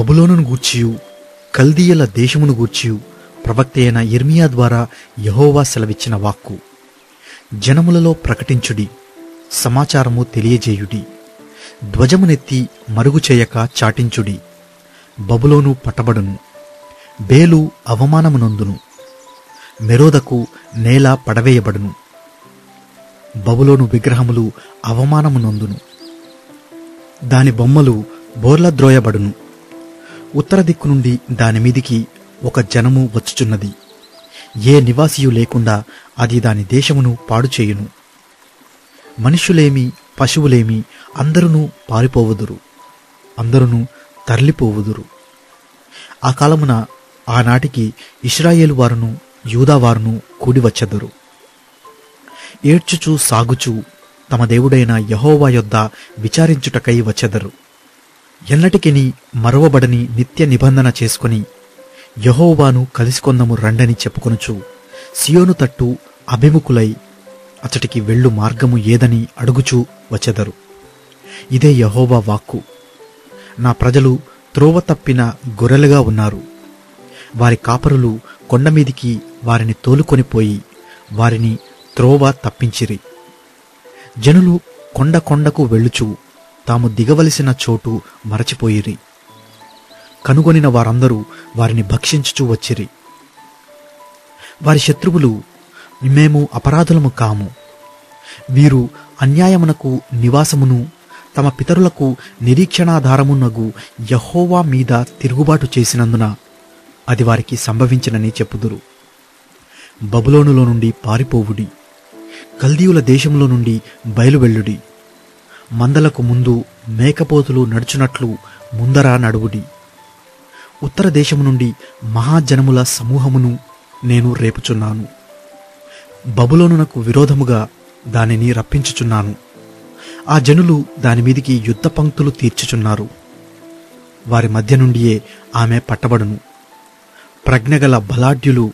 బబులోనును గూర్చియు కల్దీయుల దేశమును గూర్చియు ప్రవక్త అయిన యిర్మీయా ద్వారా యెహోవా సెలవిచ్చిన వాక్కు. జనములలో ప్రకటించుడి, సమాచారము తెలియజేయుడి, ధ్వజమునెత్తి మరుగు చేయక చాటించుడి. బబులోను పట్టబడును, బేలు అవమానమునొందును, మెరోదకు నేల పడవేయబడును. బబులోను విగ్రహములు అవమానమునొందును, దాని బొమ్మలు బోర్లద్రోయబడును. ఉత్తర దిక్కు నుండి దానిమీదికి ఒక జనము వచ్చుచున్నది. ఏ నివాసియు లేకుండా అది దాని దేశమును పాడుచేయును. మనుష్యులేమి పశువులేమి అందరును పారిపోవుదురు, అందరును తరలిపోవుదురు. ఆ కాలమున ఆనాటికి ఇశ్రాయేలు వారును యూదావారును కూడివచ్చెదరు. ఏడ్చుచూ సాగుచూ తమ దేవుడైన యెహోవా యొద్ద విచారించుటకై వచ్చెదరు. ఎన్నటికిని మరువబడని నిత్య నిబంధన చేసుకుని యెహోవాను కలిసికొందము రండని చెప్పుకొనుచు సియోను తట్టు అభిముఖులై అతడికి వెళ్ళు మార్గము ఏదని అడుగుచూ వచ్చెదరు. ఇదే యెహోవా వాక్కు. నా ప్రజలు త్రోవ తప్పిన గొర్రెలుగా ఉన్నారు. వారి కాపరులు కొండమీదికి వారిని తోలుకొనిపోయి వారిని త్రోవ తప్పించిరి. జనులు కొండ కొండకు వెళ్ళుచు తాము దిగవలసిన చోటు మరచిపోయిరి. కనుగొనిన వారందరూ వారిని భక్షించుచూ వచ్చిరి. వారి శత్రువులు, మేము అపరాధులము కాము, వీరు అన్యాయమునకు నివాసమును తమ పితరులకు నిరీక్షణాధారమునగు యెహోవా మీద తిరుగుబాటు చేసినందున అది వారికి సంభవించినని చెప్పుదురు. బబులోనులో నుండి పారిపోవుడి, కల్దీయుల దేశంలో నుండి బయలువెళ్ళుడి. మందలకు ముందు మేకపోతులు నడుచునట్లు ముందర నడువుడి. ఉత్తర దేశము నుండి మహాజనముల సమూహమును నేను రేపుచున్నాను. బబులోనునకు విరోధముగా దానిని రప్పించుచున్నాను. ఆ జనులు దానిమీదికి యుద్ధ పంక్తులు తీర్చుచున్నారు. వారి మధ్య నుండియే ఆమె పట్టబడును. ప్రజ్ఞగల బలాఢ్యులు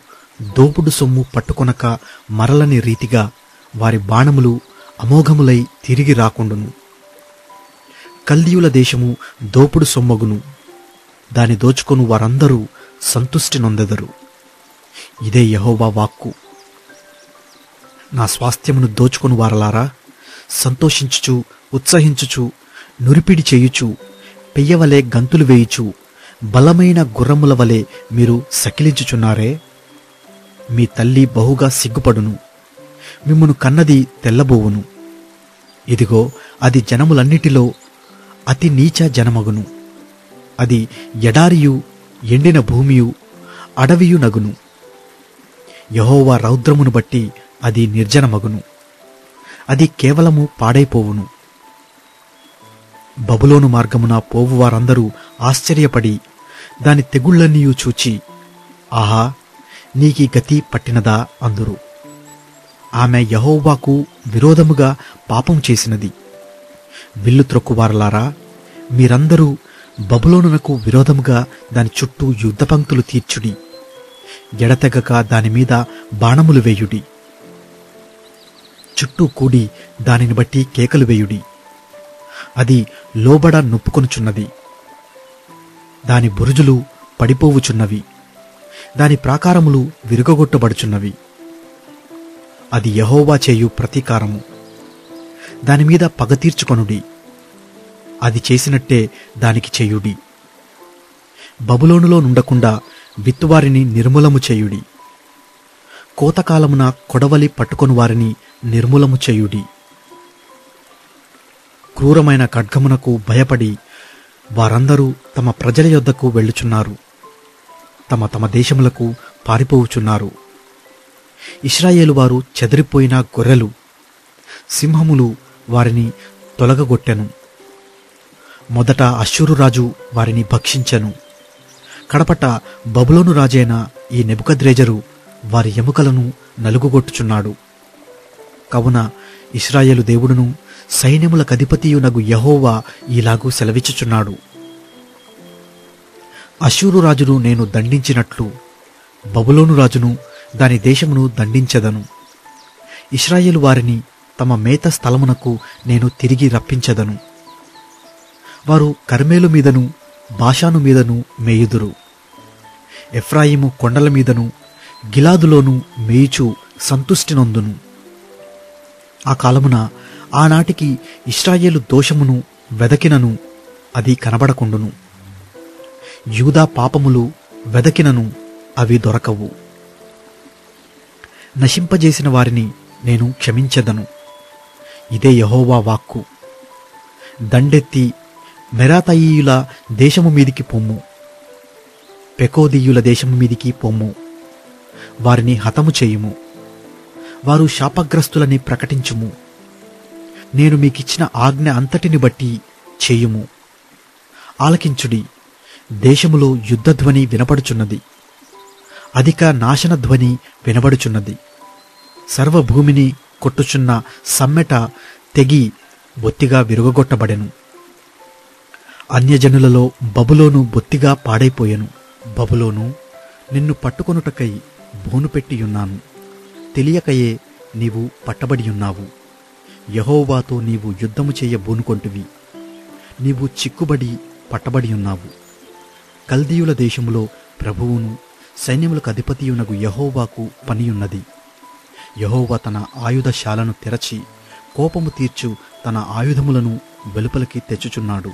దోపుడు సొమ్ము పట్టుకొనక మరలని రీతిగా వారి బాణములు అమోఘములై తిరిగి రాకుండును. కల్దీయుల దేశము దోపుడు సొమ్మగును, దాని దోచుకొను వారందరూ సంతుష్టి నొందెదరు. ఇదే యెహోవా వాక్కు. నా స్వాస్థ్యమును దోచుకొను వారలారా, సంతోషించుచు ఉత్సహించుచు నురిపిడి చేయుచు పెయ్యవలే గంతులు వేయుచు బలమైన గుర్రముల వలె మీరు సకిలించుచున్నారే. మీ తల్లి బహుగా సిగ్గుపడును, మిమ్మును కన్నది తెల్లబోవును. ఇదిగో అది జనములన్నిటిలో అతి నీచ జనమగును. అది ఎడారియు ఎండిన భూమియు అడవియు నగును. యెహోవా రౌద్రమును బట్టి అది నిర్జనమగును. అది కేవలము పాడైపోవును. బబులోను మార్గమున పోవు వారందరూ ఆశ్చర్యపడి దాని తెగుళ్లన్నీయూ చూచి, ఆహా, నీకీ గతి పట్టినదా అందురు. ఆమె యెహోవాకు విరోధముగా పాపం చేసినది. విల్లు త్రొక్కువారలారా, మీరందరూ బబులోనునకు విరోధముగా దాని చుట్టూ యుద్ధపంక్తులు తీర్చుడి. ఎడతెగక దానిమీద బాణములు వేయుడి. చుట్టూ కూడి దానిని బట్టి కేకలు వేయుడి. అది లోబడ నొప్పుకొనుచున్నది. దాని బురుజులు పడిపోవుచున్నవి. దాని ప్రాకారములు విరుగగొట్టబడుచున్నవి. అది యెహోవా చేయు ప్రతీకారము. దానిమీద పగ తీర్చుకొనుడి. అది చేసినట్టే దానికి చేయుడి. బబులోనులో నుండకుండా విత్తువారిని నిర్మూలము చేయుడి. కోతకాలమున కొడవలి పట్టుకొని వారిని నిర్మూలము చేయుడి. క్రూరమైన ఖడ్గమునకు భయపడి వారందరూ తమ ప్రజల యొద్దకు వెళ్ళుచున్నారు. తమ తమ దేశములకు పారిపోవుచున్నారు. ఇశ్రాయేలు వారు చెదిరిపోయిన గొర్రెలు. సింహములు వారిని తొలగగొట్టెను. మొదట అష్షూరు రాజు వారిని భక్షించెను. కడపట బబులోను రాజైన ఈ నెబుకద్రెజరు వారి ఎముకలను నలుగుగొట్టుచున్నాడు. కావున ఇశ్రాయేలు దేవుడును సైన్యములకధిపతియునగు యెహోవా ఇలాగూ సెలవిచ్చుచున్నాడు. అష్షూరు రాజును నేను దండించినట్లు బబులోను రాజును దాని దేశమును దండించెదను. ఇశ్రాయేలు వారిని తమ మేత స్థలమునకు నేను తిరిగి రప్పించెదను. వారు కర్మెలు మీదను బాషాను మీదను మేయుదురు. ఎఫ్రాయిము కొండల మీదను గిలాదులోను మేయుచు సంతుష్టి నొందును. ఆ కాలమున ఆనాటికి ఇశ్రాయేలు దోషమును వెదకినను అది కనబడకుండును. యూదా పాపములు వెదకినను అవి దొరకవు. నశింపజేసిన వారిని నేను క్షమించెదను. ఇదే యెహోవా వాక్కు. దండెత్తి మెరాతయీయుల దేశము మీదికి పొమ్ము, పెకోదీయుల దేశము మీదికి పొమ్ము. వారిని హతము చేయుము. వారు శాపగ్రస్తులని ప్రకటించుము. నేను మీకిచ్చిన ఆజ్ఞ అంతటిని బట్టి చేయుము. ఆలకించుడి. దేశములో యుద్ధధ్వని వినపడుచున్నది, అధిక నాశనధ్వని వినబడుచున్నది. సర్వభూమిని కొట్టుచున్న సమ్మెట తెగి బొత్తిగా విరుగగొట్టబడెను. అన్యజనులలో బబులోను బొత్తిగా పాడైపోయెను. బబులోను, నిన్ను పట్టుకొనుటకై బోనుపెట్టియున్నాను. తెలియకయే నీవు పట్టబడియున్నావు. యెహోవాతో నీవు యుద్ధము చేయ బూనుకొంటివి. నీవు చిక్కుబడి పట్టబడియున్నావు. కల్దీయుల దేశములో ప్రభువును సైన్యములకు అధిపతియునగు యెహోవాకు పనియున్నది. యెహోవా తన ఆయుధశాలను తెరచి కోపము తీర్చు తన ఆయుధములను వెలుపలికి తెచ్చుచున్నాడు.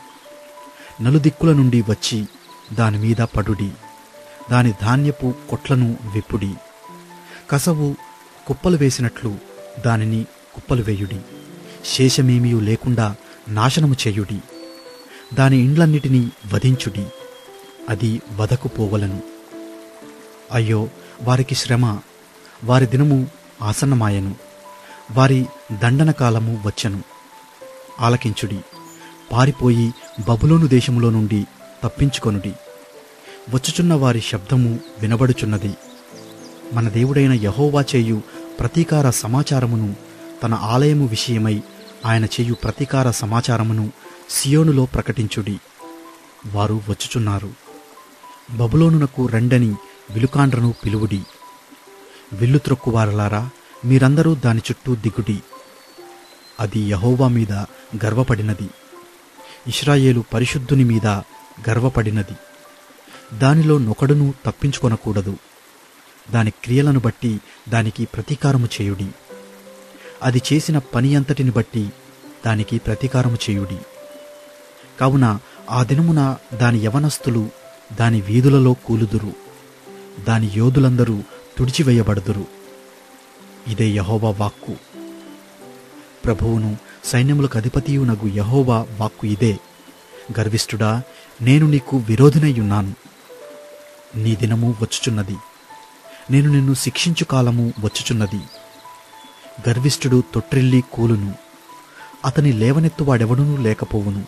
నలుదిక్కుల నుండి వచ్చి దానిమీద పడుడి. దాని ధాన్యపు కొట్లను విప్పుడి. కసవు కుప్పలు వేసినట్లు దానిని కుప్పలు వేయుడి. శేషమేమీ లేకుండా నాశనము చేయుడి. దాని ఇండ్లన్నిటినీ వధించుడి. అది వధకు పోవలను. అయ్యో, వారికి శ్రమ! వారి దినము ఆసన్నమాయెను. వారి దండన కాలము వచ్చెను. ఆలకించుడి. పారిపోయి బబులోను దేశములో నుండి తప్పించుకొనుడి. వచ్చుచున్న వారి శబ్దము వినబడుచున్నది. మన దేవుడైన యెహోవా చేయు ప్రతీకార సమాచారమును, తన ఆలయము విషయమై ఆయన చేయు ప్రతీకార సమాచారమును సియోనులో ప్రకటించుడి. వారు వచ్చుచున్నారు. బబులోనునకు రండని విలుకాండ్రను పిలువుడి. విల్లు త్రొక్కువారలారా, మీరందరూ దాని చుట్టూ దిగుడి. అది యెహోవా మీద గర్వపడినది. ఇశ్రాయేలు పరిశుద్ధుని మీద గర్వపడినది. దానిలో నొకడును తప్పించుకొనకూడదు. దాని క్రియలను బట్టి దానికి ప్రతీకారము చేయుడి. అది చేసిన పని అంతటిని బట్టి దానికి ప్రతీకారము చేయుడి. కావున ఆ దినమున దాని యవనస్తులు దాని వీధులలో కూలుదురు. దాని యోధులందరూ తుడిచివేయబడుదురు. ఇదే యెహోవా వాక్కు. ప్రభువును సైన్యములకు అధిపతియునగు యెహోవా వాక్కు ఇదే. గర్విష్ఠుడా, నేను నీకు విరోధినయ్యున్నాను. నీ దినము వచ్చుచున్నది. నేను నిన్ను శిక్షించు కాలము వచ్చుచున్నది. గర్విష్ఠుడు తొట్రిల్లి కూలును. అతని లేవనెత్తువాడెవడునూ లేకపోవును.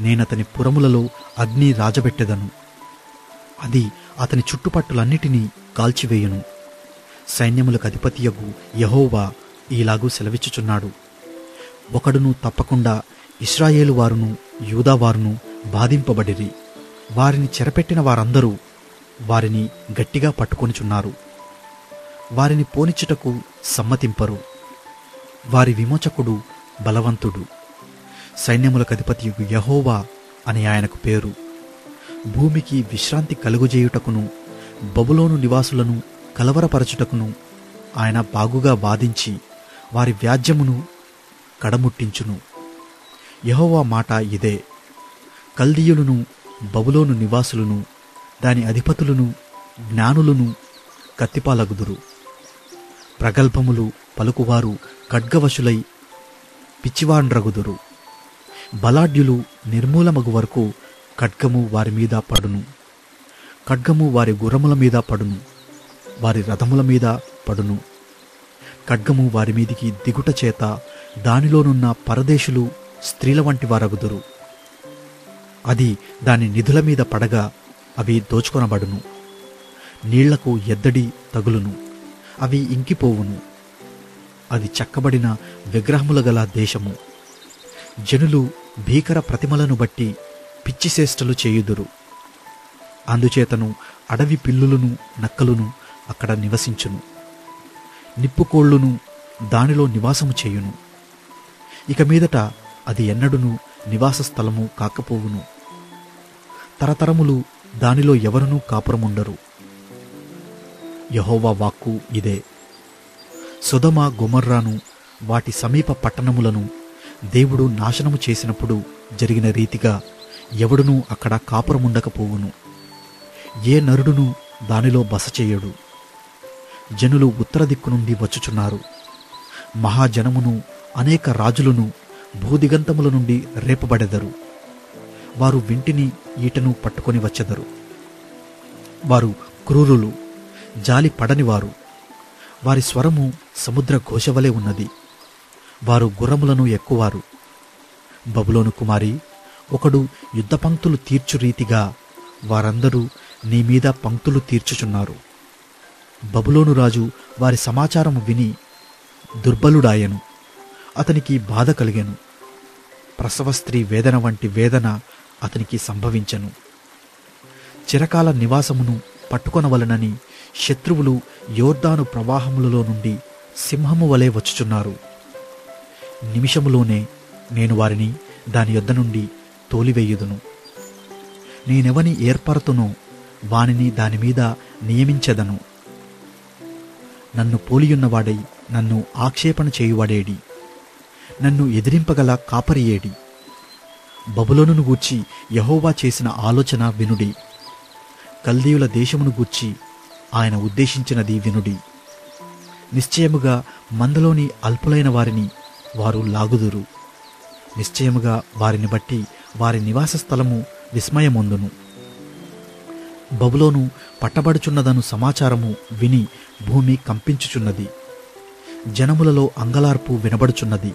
నేనతని పురములలో అగ్ని రాజబెట్టెదను. అది అతని చుట్టుపట్టులన్నిటినీ కాల్చివేయును. సైన్యములకు అధిపతియగు యెహోవా ఈలాగూ సెలవిచ్చుచున్నాడు. ఒకడును తప్పకుండా ఇశ్రాయేలు వారును యూదావారును బాధింపబడిరి. వారిని చెరపెట్టిన వారందరూ వారిని గట్టిగా పట్టుకొనుచున్నారు. వారిని పోనిచ్చుటకు సమ్మతింపరు. వారి విమోచకుడు బలవంతుడు. సైన్యములకు అధిపతియగు యెహోవా అని ఆయనకు పేరు. భూమికి విశ్రాంతి కలుగుజేయుటకును బబులోను నివాసులను కలవరపరచుటకును ఆయన బాగుగా వాదించి వారి వ్యాజ్యమును కడముట్టించును. యెహోవా మాట ఇదే. కల్దీయులను, బబులోను నివాసులను, దాని అధిపతులను, జ్ఞానులను కత్తిపాలగుదురు. ప్రగల్భములు పలుకువారు ఖడ్గవశులై పిచ్చివాండ్రగుదురు. బలాఢ్యులు నిర్మూలమగు వరకు ఖడ్గము వారి మీద పడును. ఖడ్గము వారి గుర్రముల మీద పడును. వారి రథముల మీద పడును. ఖడ్గము వారి మీదికి దిగుట చేత దానిలోనున్న పరదేశులు స్త్రీల వంటి వారగుదురు. అది దాని నిధుల మీద పడగా అవి దోచుకొనబడును. నీళ్లకు ఎద్దడి తగులును. అవి ఇంకిపోవును. అది చక్కబడిన విగ్రహముల గల దేశము. జనులు భీకర ప్రతిమలను బట్టి పిచ్చిచేష్టలు చేయుదురు. అందుచేతను అడవి పిల్లులను, నక్కలును అక్కడ నివసించును. నిప్పుకోళ్లును దానిలో నివాసము చేయును. ఇక మీదట అది ఎన్నడును నివాస స్థలము కాకపోవును. తరతరములు దానిలో ఎవరునూ కాపురముండరు. యెహోవా వాక్కు ఇదే. సొదొమ గొమొర్రాను వాటి సమీప పట్టణములను దేవుడు నాశనము చేసినప్పుడు జరిగిన రీతిగా ఎవడునూ అక్కడ కాపురముండకపోవును. ఏ నరుడును దానిలో బస చేయడు. జనులు ఉత్తర దిక్కు నుండి వచ్చుచున్నారు. మహాజనమును అనేక రాజులను భూదిగంతముల నుండి రేపబడెదరు. వారు వింటిని ఈటను పట్టుకొని వచ్చెదరు. వారు క్రూరులు, జాలి పడనివారు. వారి స్వరము సముద్ర ఘోషవలే ఉన్నది. వారు గుర్రములను ఎక్కువారు. బబులోను కుమారి, ఒకడు యుద్ధ పంక్తులు తీర్చు రీతిగా వారందరూ నీ మీద పంక్తులు తీర్చుచున్నారు. బబులోను రాజు వారి సమాచారము విని దుర్బలుడాయను. అతనికి బాధ కలిగెను. ప్రసవ స్త్రీ వేదన వంటి వేదన అతనికి సంభవించెను. చిరకాల నివాసమును పట్టుకొనవలనని శత్రువులు యోర్దాను ప్రవాహములలో నుండి సింహము వలె వచ్చుచున్నారు. నిమిషములోనే నేను వారిని దాని యొద్ద నుండి తోలివేయుదును. నేనెవని ఏర్పరతునో వానిని దానిమీద నియమించెదను. నన్ను పోలియున్నవాడై నన్ను ఆక్షేపణ చేయువాడేడి? నన్ను ఎదిరింపగల కాపరియేడి? బబులోనును గూర్చి యెహోవా చేసిన ఆలోచన వినుడి. కల్దీయుల దేశమును గూర్చి ఆయన ఉద్దేశించినది వినుడి. నిశ్చయముగా మందలోని అల్పులైన వారిని వారు లాగుదురు. నిశ్చయముగా వారిని బట్టి వారి నివాస స్థలము విస్మయమొందును. బబులోను పట్టబడుచున్నదను సమాచారము విని భూమి కంపించుచున్నది. జనములలో అంగలార్పు వినబడుచున్నది.